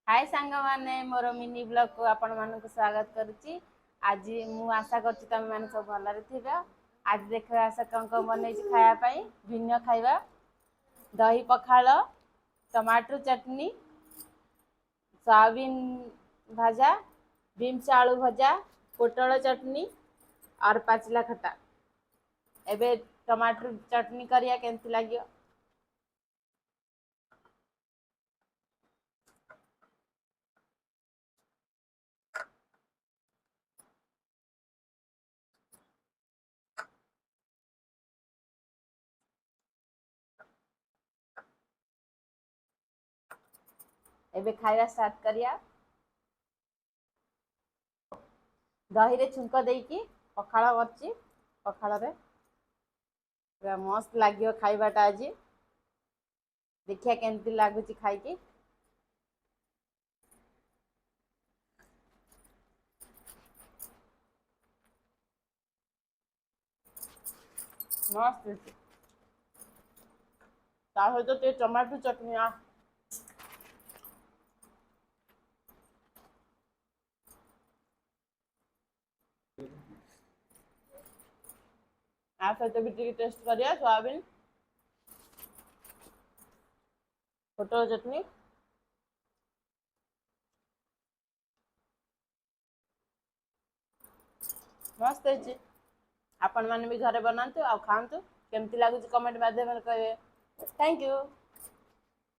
हाय सांग माने मोर mini blog को आपण मानक स्वागत करुच्ची। आज मु आशा कर तुम मैंने सब भलरे थी। आज देख आशा कौन कौन बन खायापाई भिन्न खाଇବା दही पखाल, टमाटर चटनी, सोयाबीन भाजा, बीन्स आलू भजा, पोटल चटनी और पाचिला खटा। एबे टमाटर चटनी करिया केमती लागियो। एबे खाଇବା स्टार्ट करिया। दही रे छुंक देकी पखाल करची। पखाल रे पूरा मस्त लागियो खाइबाटा। आज देखिया केमती लागुची खाइकी। मस्त सहित टमाटर चटनी आ सहित भी टेस्ट करिया सोयाबीन पोटल चटनी। मस्त है। आपण मैंने भी घरे बनातु आ खातु। केमती लगुच कमेंट माध्यम कहे। Thank you.